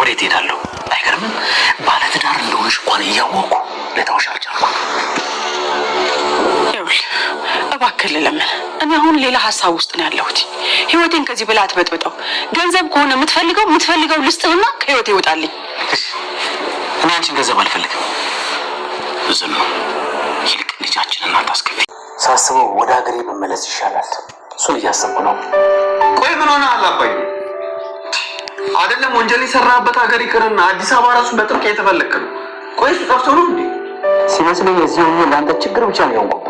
ወዴት ሄዳለሁ? አይገርምም? ባለትዳር እንደሆነሽ እንኳን እያወቅኩ ለታውሽ አልቻልኩም። ይኸውልህ እባክህ ለምን እኔ አሁን ሌላ ሀሳብ ውስጥ ነው ያለሁት። ህይወቴን ከዚህ ብላ አትበጥብጠው። ገንዘብ ከሆነ የምትፈልገው ልስጥህና ከህይወቴ ይወጣልኝ። እኔ አንቺን ገንዘብ አልፈልግም። ዝም ይልቅ ልጃችንን አታስከፊ። ሳስበው ወደ ሀገሬ መመለስ ይሻላል። እሱን እያሰብኩ ነው። ቆይ ምን ሆነ አላባይ? አይደለም ወንጀል የሰራበት ሀገር ይቅርና አዲስ አበባ ራሱ በጥብቅ የተፈለከ ነው። ቆይ እሱ ጠፍቶ ነው እንዴ? ሲመስለኝ እዚህ ሆኜ ለአንተ ችግር ብቻ ነው የሆንኩት።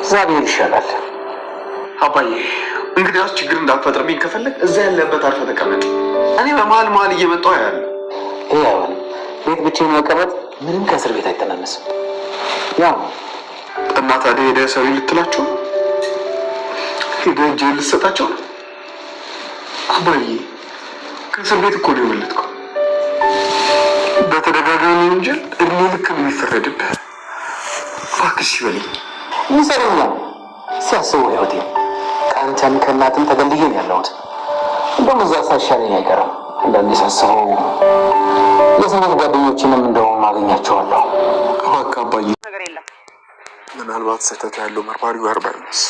እዛ ብሄድ ይሻላል። አባዬ እንግዲያውስ ችግር እንዳትፈጥርብኝ ከፈለግ እዛ ያለበት አርፈህ ተቀመጥ። እኔ በመሀል እየመጣሁ ያለ ይሄ አይሆንም። ቤት ብቻዬን መቀመጥ ምንም ከእስር ቤት አይተናነስም። ያው እና ታዲያ ሄደህ ሰው ልትላቸው ሄደህ እጅ ልትሰጣቸው ነው? አባዬ ከእስር ቤት እኮ ነው የወለድከው። በተደጋጋሚ ወንጀል እድሜ ልክ ነው የሚፈረድብህ። እባክሽ ይበለኝ። ይሰሩኛል ሲያስቡ ህይወቴ ከአንተም ከእናትም ተገልዬን ያለሁት እንደውም እዛ ሳሻለኝ አይቀርም። አንዳንዴ ሳስበው የሰነት ጓደኞችንም እንደውም አገኛቸዋለሁ። እባክህ አባዬ ነገር የለም። ምናልባት ስህተት ያለው መርማሪው ጋር ባይሆንስ?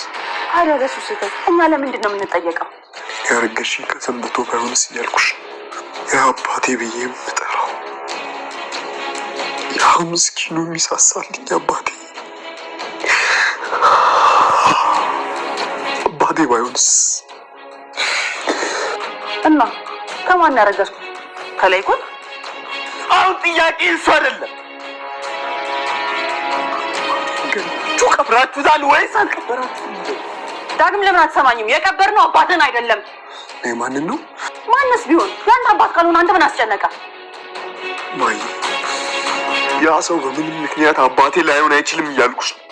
ታዲያ ለሱ ስህተት እኛ ለምንድን ነው የምንጠየቀው? ያረገሽኝ ከሰንብቶ ባይሆንስ እያልኩሽ የአባቴ ብዬ የምጠራው ያ ምስኪኑ የሚሳሳልኝ አባቴ ባይሆንስ? እና ከማን ያረገዝኩ? ከላይኩን? አሁን ጥያቄ እሱ አይደለም። ግን ቀብራችሁታል ወይስ አልቀበራችሁም? ዳግም ለምን አትሰማኝም? የቀበርነው አባትን አይደለም። ማንን ነው? ማንስ ቢሆን ያንተ አባት ካልሆነ አንተ ምን አስጨነቀ? ማይ ያ ሰው በምንም ምክንያት አባቴ ላይሆን አይችልም እያልኩሽ ነው።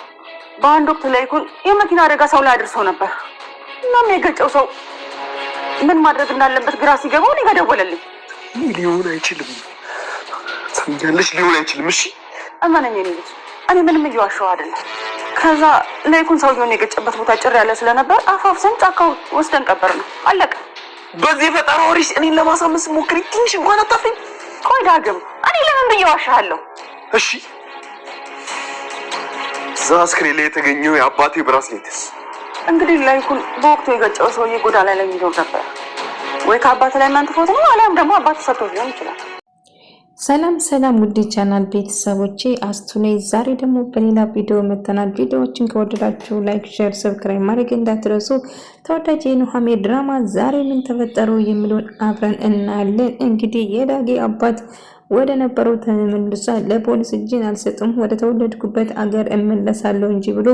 በአንድ ወቅት ላይኩን የመኪና አደጋ ሰው ላይ አድርሰው ነበር። እናም የገጨው ሰው ምን ማድረግ እንዳለበት ግራ ሲገባው እኔ ጋር ደወለልኝ። ሊሆን አይችልም ሰምኛለሽ፣ ሊሆን አይችልም። እሺ እመነኝ የኔ ልጅ፣ እኔ ምንም እየዋሸሁ አይደለም። ከዛ ላይኩን ሰውየውን የገጨበት ቦታ ጭር ያለ ስለነበር አፋፍሰን ጫካው ወስደን ቀበር ነው። አለቀ። በዚህ ፈጠራ ወሬሽ እኔን ለማሳመን ስትሞክሪ ትንሽ እንኳን አታፍሪም? ቆይ ዳግም እኔ ለምን ብዬ ዋሻለሁ? እሺ እዛ አስክሬን ላይ የተገኘው የአባቴ ብራስሌትስ? እንግዲህ ላይኩን በወቅቱ የገጨው ሰውዬ ጎዳና ላይ የሚኖር ነበር። ወይ ከአባት ላይ መንጥፎት ነው አሊያም ደግሞ አባት ሰጥቶት ሊሆን ይችላል። ሰላም ውድ ቻናል ቤተሰቦቼ አስቱ ነኝ። ዛሬ ደግሞ በሌላ ቪዲዮ መተናል። ቪዲዮዎችን ከወደዳችሁ ላይክ፣ ሼር፣ ሰብስክራይብ ማድረግ እንዳትረሱ። ተወዳጅ የኑሃሚን ድራማ ዛሬ ምን ተፈጠሩ የሚለውን አብረን እናያለን። እንግዲህ የዳጊ አባት ወደ ነበረው ተመልሶ ለፖሊስ እጅን አልሰጥም ወደ ተወለድኩበት አገር እመለሳለሁ እንጂ ብሎ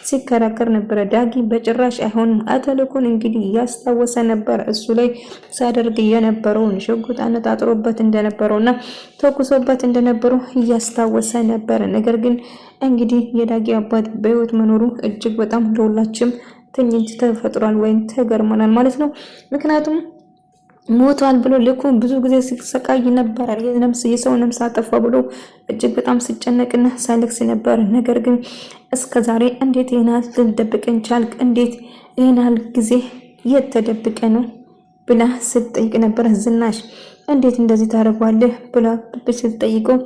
ሲከራከር ነበር። ዳጊ በጭራሽ አይሆንም አተልኩን እንግዲህ ያስታወሰ ነበር እሱ ላይ ሳደርግ የነበረውን ሽጉጥ አነጣጥሮበት እንደነበረውና ተኩሶበት እንደነበረው እያስታወሰ ነበር። ነገር ግን እንግዲህ የዳጊ አባት በህይወት መኖሩ እጅግ በጣም ለሁላችንም ትንሽ ተፈጥሯል ወይም ተገርመናል ማለት ነው። ምክንያቱም ሞቷል ብሎ ልኩ ብዙ ጊዜ ሲሰቃይ ነበር። የሰው ነፍስ አጠፋ ብሎ እጅግ በጣም ሲጨነቅና ሳይለቅስ ነበር። ነገር ግን እስከዛሬ እንዴት ይሄናል ልደብቀን ቻልክ? እንዴት ይሄናል ጊዜ የተደብቀ ነው ብላ ስትጠይቅ ነበር። ዝናሽ እንዴት እንደዚህ ታደርጓለህ ብላ ስትጠይቀው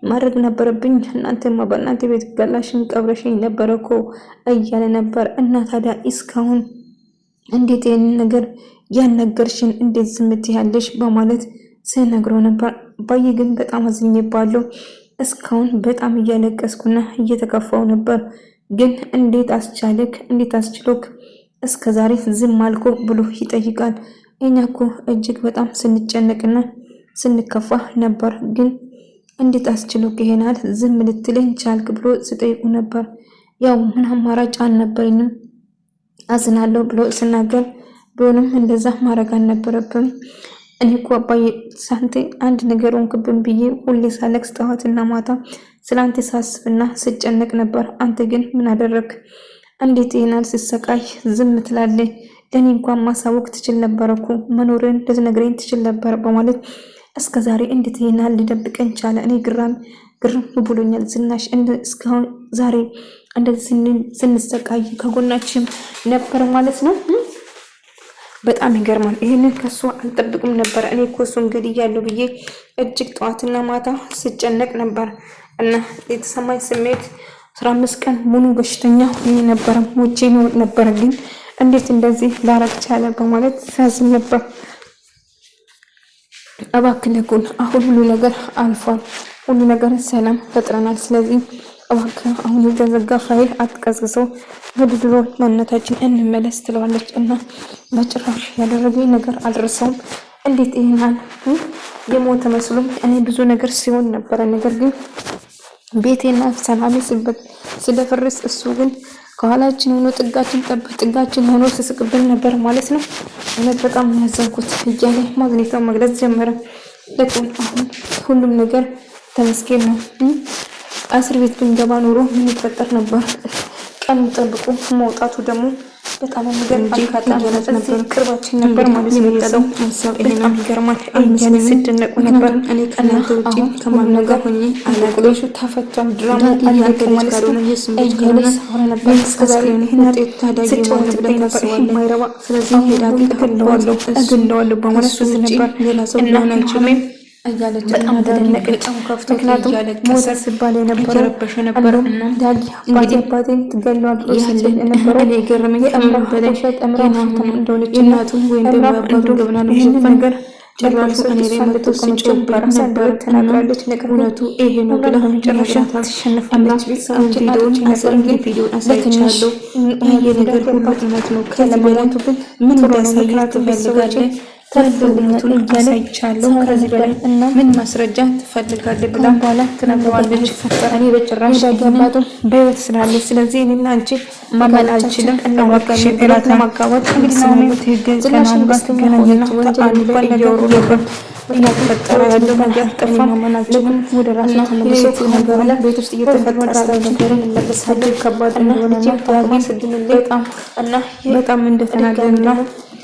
ማድረግ ነበረብኝ እናንተማ በእናንተ ቤት ገላሽን ቀብረሽኝ ነበር እኮ እያለ ነበር። እና ታዲያ እስካሁን እንዴት ይሄን ነገር ያነገርሽን እንዴት ዝምት ያለሽ በማለት ሲነግረው ነበር። ባይ ግን በጣም አዝኜባለሁ። እስካሁን በጣም እያለቀስኩና እየተከፋው ነበር። ግን እንዴት አስቻለክ? እንዴት አስችሎክ እስከዛሬ ዝም አልኩ ብሎ ይጠይቃል። እኛ እኮ እጅግ በጣም ስንጨነቅና ስንከፋ ነበር። ግን እንዴት አስችሎክ ይሄናል ዝም ልትለኝ ቻልክ ብሎ ሲጠይቁ ነበር። ያው ምን አማራጭ አልነበረኝም አዝናለሁ ብሎ ሲናገር ቢሆንም እንደዛ ማድረግ አልነበረብም። እኔ እኮ አባዬ ሳንቴ አንድ ነገር ሆንክብን ብዬ ሁሌ ሳለቅስ ጠዋትና ማታ ስላንተ ሳስብና ስጨነቅ ነበር። አንተ ግን ምን አደረግ? እንዴት ይሄናል ሲሰቃይ ዝም ትላለህ? ለኔ እንኳን ማሳወቅ ትችል ነበር እኮ መኖርን ልትነግረኝ ትችል ነበር በማለት እስከዛሬ እንዴት ይሄናል ሊደብቀኝ ቻለ? እኔ ግርም ብሎኛል። ዝናሽ እስካሁን ዛሬ እንደዚህ ስንሰቃይ ከጎናችን ነበር ማለት ነው። በጣም ይገርማል። ይሄንን ከሱ አልጠብቅም ነበር። እኔ እኮ እሱን ገድያለሁ ብዬ እጅግ ጠዋትና ማታ ስጨነቅ ነበር እና የተሰማኝ ስሜት 15 ቀን ሙሉ በሽተኛ ሆኜ ነበር። ሞቼ ነው ነበር። ግን እንዴት እንደዚህ ላረግ ቻለ በማለት ሳዝን ነበር። እባክህ ለኩን አሁን ሁሉ ነገር አልፏል። ሁሉ ነገር ሰላም ፈጥረናል። ስለዚህ እባክህ አሁን የተዘጋ ፋይል አትቀስቅሰው፣ ወደ ድሮ ማንነታችን እንመለስ ትለዋለች። እና በጭራሽ ያደረገኝ ነገር አልረሳውም። እንዴት ይሄናል የሞተ መስሎም እኔ ብዙ ነገር ሲሆን ነበረ። ነገር ግን ቤቴና ሰላሜ ስለፈረስ እሱ ግን ከኋላችን ሆኖ ጥጋችን ሆኖ ስስቅብን ነበር ማለት ነው። እውነት በጣም ያዘንኩት እያለ ማግኘቷን መግለጽ ጀመረ። ለቁን አሁን ሁሉም ነገር ተመስገን ነው። እስር ቤት ብንገባ ኖሮ ምን ይፈጠር ነበር? ቀን ጠብቆ መውጣቱ ደግሞ በጣም የሚገርም አጋጣሚ ነበር። ቅርባችን ነበር ማለት ነው። የቀደው በጣም ይገርማል። እኛን ስደነቁ ነበር። እኔ ከእናንተ ውጪ ከማን ነገር ሆኜ አላቅሎሹ ተፈቷል። ድራማ አላቀ ማለት ነው። እያለስ ሆነ ነበር። እስከዛሬ ውጤት ታዳጊ ሆነ ብለን ታስባለን። ማይረባ ስለዚህ ሄዳጊ እገለዋለሁ በማለት ነበር። ሌላ ሰው ሊሆን አይችልም እያለች በጣም ተደነቀ። በጣም ከፍቶ ምክንያቱም ሞተ ሲባል የነበረ ነበር እና ዳጊ አባቴ ትገለዋለች ሲል ነበር። እኔ ገረመኝ ከምን በላይ የናንተም እንደሆነች እናቱ ወይም ደግሞ አባቱ ገብናል ነገር ጭራሹ እኔ ላይ መጥቶ ሲጨበራ ነበር ተናግራለች። እውነቱ ይሄ ነው ብላ መጨረሻ ተሸንፋለች። ቪዲዮን አሳይቻለሁ። ይሄ ነገር ሁሉ እውነት ነው። ከዚህ በላይ ምን እንዳሳያት ትፈልጋለህ? ተፈልጉቱን አሳይቻለሁ። ከዚህ በላይ ምን ማስረጃ ትፈልጋለህ ብላ በኋላ ትነግረዋለች። እኔ በጭራሽ ያጋባቱ በህይወት ስላለች ስለዚህ እኔና አንቺ ማመን አልችልም። እናዋጋሽ ብላት ለማጋባት እንግዲህ ነው ትግል ከናም ጋር ተገናኘና ወንጀል እያወሩ ነበር። ተፈጠረ ያለው ነገር ጠፋ። ማናችንም ወደ ራሱ ተመልሶ ነገር ቤት ውስጥ እየተፈጠረ ያለው ነገር እንመለሳለን። ከባድ እንደሆነ በጣም እና በጣም እንደተናገረና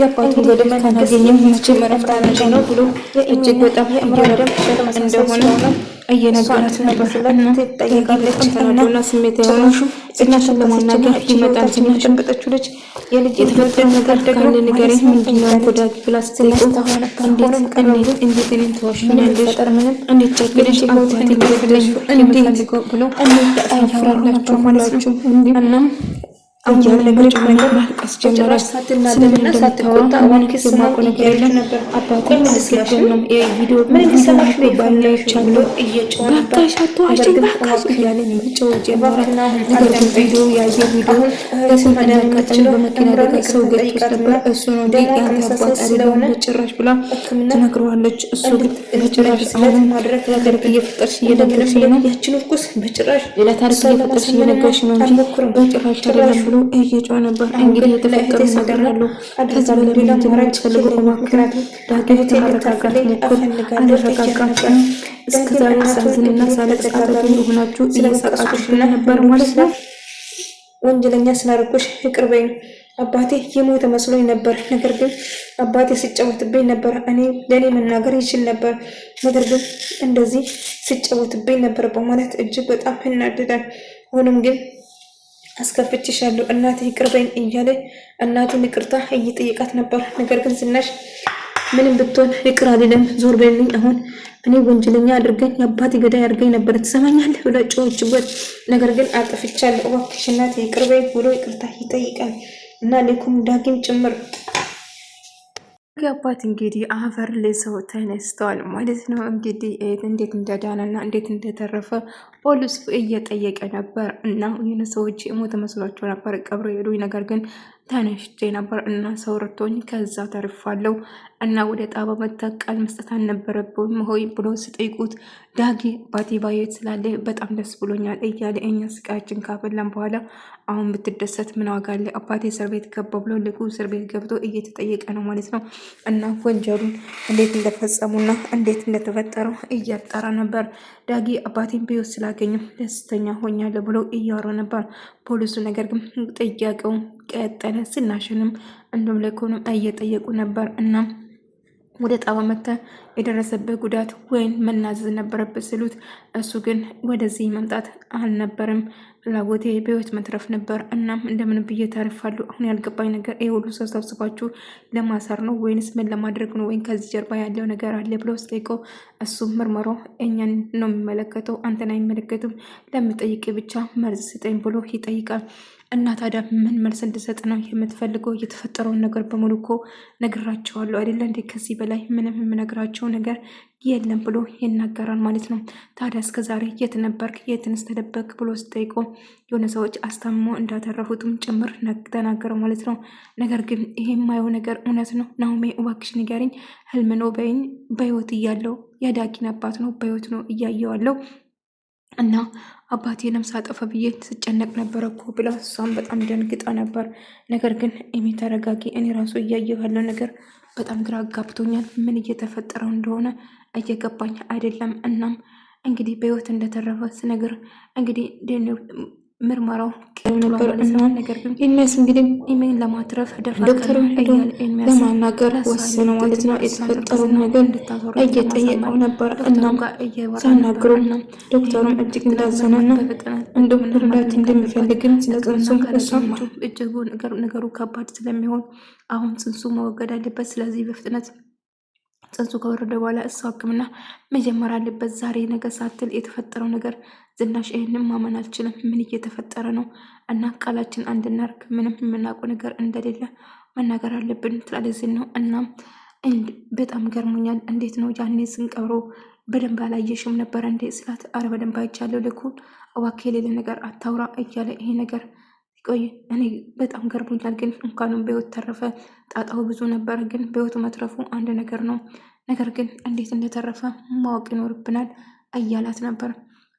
ያባቱ ገደም ካናገኘም ይችል መረፍታነች ነው ብሎ እጅግ በጣም እየረደም እንደሆነ እየነገራት ነበር። እና ተጠይቃለች ተናዶና ስሜት ያወራሹ ጽናሽን ለማናገር ይመጣል። ጽናሽ በጠቹ ልጅ የልጅ የተፈጠረ ነገር ደግሞ ንገሪ ምንድነው ጎዳጊ ብላ ስትጠይቀው እንዴት እኔን ተዋሽኛለሽ? እንዴት ቸግረሽ አባቴ ገደለሽ? እንዴት ብሎ ያፍራላችሁ ማላችሁ እናም አሁን ነገሮች ማልቀስ ጀመረች። ሳትናደድና ሳትቆጣ ዋንክስ የማውቀው ነገር የለም ነበር። አባቴ አስገደለም የቪዲዮ ምን ሊሰማሽ ነው ባላይቻለሁ እየጮኸ ባካሻቶ አሽባካሽ እያለ መጮህ ጀመረ። ነገር ግን ቪዲዮ ያየ ቪዲዮ ለስንት እንዳቃጠለ በመኪና አደጋ ሰው ገጭቶት ነበር። እሱ ነው እንዴ ያንተ አባት አይደለም በጭራሽ ብላ ትነግረዋለች። እሱ ግን በጭራሽ አሁን ማድረግ ታሪክ እየፈጠርሽ እየነገርሽ ነው። ያችን እርኩስ በጭራሽ ሌላ ታሪክ እየፈጠርሽ እየነገርሽ ነው እንጂ በጭራሽ አይደለም ብሎ እየጮኸ ነበር። እንግዲህ የተፈጠረ ነገር አለው። ከዚህ በላይ ምን እንደምትፈልገው እባክህ ዳግም ተረጋጋት ሞክር አልረጋጋትም። እስከዛሬ ሳዝንና ሳለቅስ አብረን ሆናችሁ እየሳቃችሁ ነበር ማለት ነው። ወንጀለኛ ስላደረኩሽ ይቅር በይኝ። አባቴ የሞተ መስሎኝ ነበር። ነገር ግን አባቴ ሲጫወትብኝ ነበር። ለእኔ መናገር ይችል ነበር። ነገር ግን እንደዚህ ሲጫወትብኝ ነበር በማለት እጅግ በጣም እናደዳል። ሆኖም ግን አስከፍቼሻለሁ እናቴ ይቅር በይኝ እያለ እናቱን ይቅርታ እየጠየቃት ነበር። ነገር ግን ዝናሽ ምንም ብትሆን ይቅር አይደለም ዞር በልኝ፣ አሁን እኔ ወንጀለኛ አድርገኝ የአባቴ ገዳይ አድርገኝ ነበር ትሰማኛለህ ብላ ጮኸችበት። ነገር ግን አጥፍቻለሁ እባክሽ እናቴ ይቅር በይኝ ብሎ ይቅርታ ይጠይቃል እና ሌኩም ዳግም ጭምር አባት እንግዲህ አፈር ለሰው ተነስተዋል ማለት ነው። እንግዲህ እንዴት እንደዳነና እንዴት እንደተረፈ ፖሊስ እየጠየቀ ነበር እና የሆነ ሰዎች ሞተ መስሏቸው ነበር ቀብሮ ሄዱ። ነገር ግን ተነስቼ ነበር እና ሰው ረቶኝ ከዛ ተርፋለሁ እና ወደ ጣባ መታ ቃል መስጠት አልነበረብም ሆይ ብሎ ሲጠይቁት ዳጊ አባቴ ባየት ስላለ በጣም ደስ ብሎኛል እያለ እኛ ስቃችን ካፈላን በኋላ አሁን ብትደሰት ምን ዋጋ አለ? አባቴ እስር ቤት ገባ ብሎ ልኩ እስር ቤት ገብቶ እየተጠየቀ ነው ማለት ነው። እና ወንጀሉን እንዴት እንደፈጸሙና እንዴት እንደተፈጠረው እያጣራ ነበር። ዳጊ አባቴን በሕይወት ስላገኘው ደስተኛ ሆኛለሁ ብሎ እያወራ ነበር ፖሊሱ። ነገር ግን ጥያቄው ቀጠለ። ዝናሽንም እንዲሁም ለኮንም እየጠየቁ ነበር እና ወደ ጣባ መተ የደረሰበት ጉዳት ወይም መናዘዝ ነበረበት ስሉት እሱ ግን ወደዚህ መምጣት አልነበረም ፍላጎቴ በህይወት መትረፍ ነበር። እናም እንደምን ብዬ ታርፋለሁ። አሁን ያልገባኝ ነገር ይሄ ሁሉ ሰው ሰብስባችሁ ለማሰር ነው ወይንስ ምን ለማድረግ ነው? ወይም ከዚህ ጀርባ ያለው ነገር አለ ብሎ ስጠይቀው እሱ ምርመራው እኛን ነው የሚመለከተው፣ አንተን አይመለከትም። ለምጠይቅ ብቻ መልስ ስጠኝ ብሎ ይጠይቃል። እና ታዲያ ምን መልስ እንድሰጥ ነው የምትፈልገው? የተፈጠረውን ነገር በሙሉ እኮ ነግራቸዋለሁ አይደለ እንዴ? ከዚህ በላይ ምንም የምነግራቸው ነገር የለም ብሎ ይናገራል ማለት ነው። ታዲያ እስከ ዛሬ የት ነበርክ? የትንስ ተደበቅ ብሎ ስጠይቀው የሆነ ሰዎች አስታምሞ እንዳተረፉትም ጭምር ተናገረ ማለት ነው። ነገር ግን ይሄ የማየው ነገር እውነት ነው ናሆሜ፣ እባክሽ ንገሪኝ፣ ህልም ነው በይኝ። በህይወት እያለው የዳጊን አባት ነው በህይወት ነው እያየዋለው እና አባቴንም ሳጠፋ ብዬ ስጨነቅ ነበረ እኮ ብላ እሷም በጣም ደንግጣ ነበር። ነገር ግን ኤሚ ተረጋጊ፣ እኔ ራሱ እያየሁ ያለው ነገር በጣም ግራ አጋብቶኛል። ምን እየተፈጠረው እንደሆነ እየገባኝ አይደለም። እናም እንግዲህ በህይወት እንደተረፈ ስነግር እንግዲህ ምርመራው ነበር እና ነገር ግን ኢሜስ እንግዲህ ኢሜን ለማትረፍ ዶክተሩ ለማናገር ወሰነ ማለት ነው። የተፈጠረው ነገር እየጠየቀው ነበር። እናም ሳናግሩ ዶክተሩም እጅግ እንዳዘነና እንደውም እርዳታ እንደሚፈልግም ስለጽንሱም እሳቸው እጅጉ ነገሩ ከባድ ስለሚሆን አሁን ጽንሱ መወገድ አለበት። ስለዚህ በፍጥነት ጽንሱ ከወረደ በኋላ እሱ ሕክምና መጀመር አለበት። ዛሬ ነገ ሳትል የተፈጠረው ነገር ዝናሽ ይህንም ማመን አልችልም። ምን እየተፈጠረ ነው? እና ቃላችን አንድ እናድርግ፣ ምንም የምናውቀው ነገር እንደሌለ መናገር አለብን ትላለች ነው። እናም በጣም ገርሞኛል። እንዴት ነው ያኔ ስንቀብሮ በደንብ አላየሽም ነበር እንዴ ስላት፣ አረ በደንብ አይቻለሁ፣ ልኩን እባክህ የሌለ ነገር አታውራ እያለ ይሄ ነገር ቆይ እኔ በጣም ገርሞኛል። ግን እንኳንም በህይወት ተረፈ። ጣጣው ብዙ ነበር፣ ግን በህይወቱ መትረፉ አንድ ነገር ነው። ነገር ግን እንዴት እንደተረፈ ማወቅ ይኖርብናል እያላት ነበር።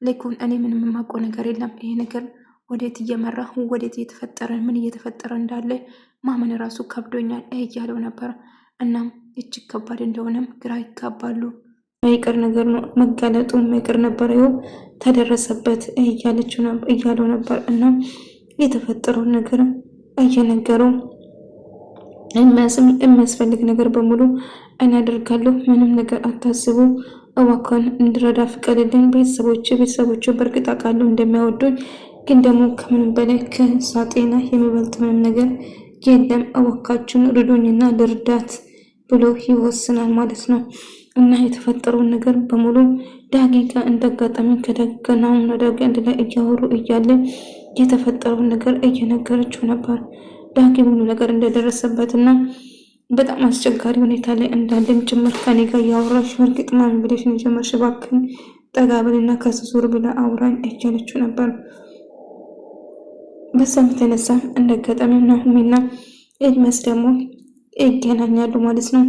ልኩን እኔ ምንም የማውቀው ነገር የለም። ይሄ ነገር ወዴት እየመራ ወዴት እየተፈጠረ ምን እየተፈጠረ እንዳለ ማመን ራሱ ከብዶኛል እያለው ነበር። እናም እጅግ ከባድ እንደሆነም ግራ ይጋባሉ። የማይቀር ነገር ነው መጋለጡ የማይቀር ነበር፣ ይኸው ተደረሰበት እያለው ነበር። እናም የተፈጠረው ነገር እየነገረው የሚያስፈልግ ነገር በሙሉ እኔ አደርጋለሁ፣ ምንም ነገር አታስቡ፣ እባክዎን እንድረዳ ፍቀድልኝ። ቤተሰቦቹ በእርግጥ አውቃለሁ እንደሚያወዱኝ፣ ግን ደግሞ ከምንም በላይ ከእሷ ጤና የሚበልጥ ምንም ነገር የለም፣ እባካችሁን ርዱኝና ልርዳት ብሎ ይወስናል ማለት ነው። እና የተፈጠረውን ነገር በሙሉ ዳጊ ጋር እንዳጋጣሚ ከዳጊና ዳጊ አንድ ላይ እያወሩ እያለ የተፈጠረውን ነገር እየነገረችው ነበር። ዳጊ ሙሉ ነገር እንደደረሰበትና በጣም አስቸጋሪ ሁኔታ ላይ እንዳለም ጭምር ከኔ ጋር እያወራሽ እርግጥ ማን ብለሽ ነው ጀመርሽ? እባክህን ጠጋ በልና ከሱሱር ብላ አውራኝ እያለችው ነበር። በዛም የተነሳ እንዳጋጣሚ ናሆሜና ኤድመስ ደግሞ ይገናኛሉ ማለት ነው።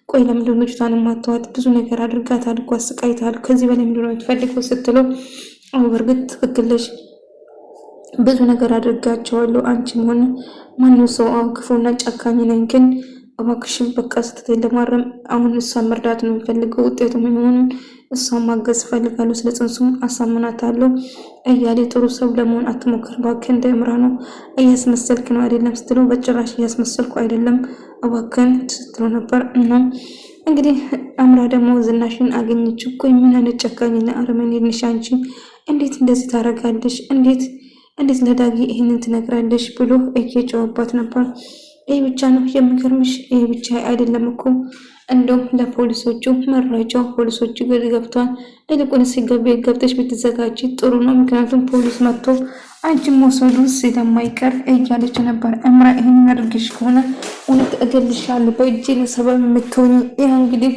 ቆይ ለምንድን ነው ልጅቷን ማተዋት? ብዙ ነገር አድርጋታል እኮ አስቃይታል። ከዚህ በላይ ምንድን ነው የምትፈልገው ስትለው በእርግጥ ትክክል ነሽ፣ ብዙ ነገር አድርጋቸዋለሁ። አንቺም ሆነ ማንም ሰው ክፉና ጨካኝ ነኝ፣ ግን እባክሽን በቃ ስትተኝ ለማረም አሁን እሷን መርዳት ነው የሚፈልገው። ውጤቱ ምን ይሆን እሷን ማገዝ እፈልጋለሁ። ስለ ጽንሱም አሳምናታለሁ እያለ ጥሩ ሰው ለመሆን አትሞክር እባክህ፣ እንደ እምራ ነው እያስመሰልክ ነው አይደለም ስትለው በጭራሽ እያስመሰልኩ አይደለም እባክህን ስትለው ነበር። እና እንግዲህ አምራ ደግሞ ዝናሽን አገኘች እኮ። ምን አይነት ጨካኝና አረመኔ ነሽ አንቺ! እንዴት እንደዚህ ታረጋለሽ? እንዴት ለዳጊ ይህንን ትነግራለሽ? ብሎ እየጨዋባት ነበር። ይህ ብቻ ነው የሚገርምሽ? ይህ ብቻ አይደለም እኮ እንደውም ለፖሊሶቹ መረጃው ፖሊሶቹ ገብቷል። ይልቁንስ ገብተሽ ብትዘጋጂ ጥሩ ነው፣ ምክንያቱም ፖሊስ መጥቶ አንቺን መውሰዱ ስለማይቀር እያለች ነበር። እምራ ይህን ያደርግሽ ከሆነ እውነት እገልሻለሁ፣ በእጄ ነው ሰበብ የምትሆኝ። ይህ እንግዲህ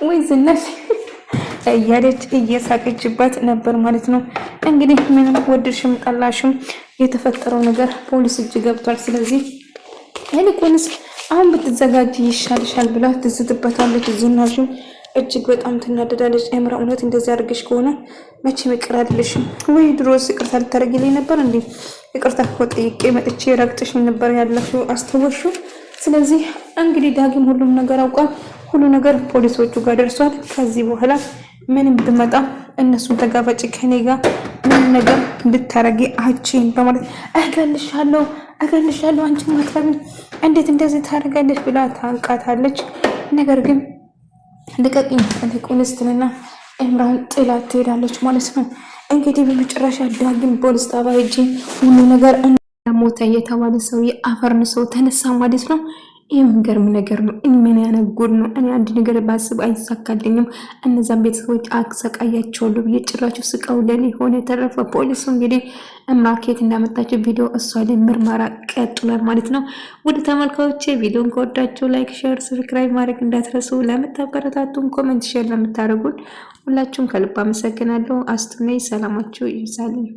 ወይ ዝናሽ እያለች እየሳቀችበት ነበር ማለት ነው። እንግዲህ ምንም ወደድሽም ጠላሽም የተፈጠረው ነገር ፖሊስ እጅ ገብቷል። ስለዚህ ይልቁንስ አሁን ብትዘጋጅ ይሻልሻል ብላ ትዝትበታለች። ዝናሽም እጅግ በጣም ትናደዳለች። እምራ እውነት እንደዚህ አድርገሽ ከሆነ መቼም ይቅር አይደለሽም ወይ? ድሮስ ይቅርታ ልታደርጊልኝ ነበር እንዴ? ይቅርታ እኮ ጠይቄ መጥቼ ረግጥሽ ነበር ያለሽው፣ አስተወሽው። ስለዚህ እንግዲህ ዳግም ሁሉም ነገር አውቋል። ሁሉ ነገር ፖሊሶቹ ጋር ደርሷል። ከዚህ በኋላ ምንም ብመጣ እነሱን ተጋፋጭ ከኔ ጋር ምን ነገር እንድታረጊ አቺን በማለት እገልሻለሁ አንቺ ማትረቢ እንዴት እንደዚህ ታደርጋለች ብላ ታንቃታለች። ነገር ግን ልቀቂኝ ልቁንስትንና እምራን ጥላት ትሄዳለች ማለት ነው። እንግዲህ በመጨረሻ ዳግም ፖሊስ ጣቢያ ሄጄ ሁሉ ነገር ሞተ የተባለ ሰው የአፈርን ሰው ተነሳ ማለት ነው። ይህ የሚገርም ነገር ነው። ምን ያነጉድ ነው። እኔ አንድ ነገር ባስብ አይሳካልኝም። እነዛን ቤተሰቦች አሰቃያቸዋለሁ ብዬ ጭራቸው ስቃው ለኔ ሆነ የተረፈ። ፖሊሱ እንግዲህ ማርኬት እንዳመጣቸው ቪዲዮ እሷ ላይ ምርመራ ቀጥሏል ማለት ነው። ወደ ተመልካዮቼ ቪዲዮን ከወዳችሁ ላይክ፣ ሼር፣ ሰብስክራይብ ማድረግ እንዳትረሱ። ለምታበረታቱን ኮሜንት፣ ሼር ለምታደርጉን ሁላችሁም ከልብ አመሰግናለሁ። አስቱነኝ ሰላማችሁ ይብዛልኝ።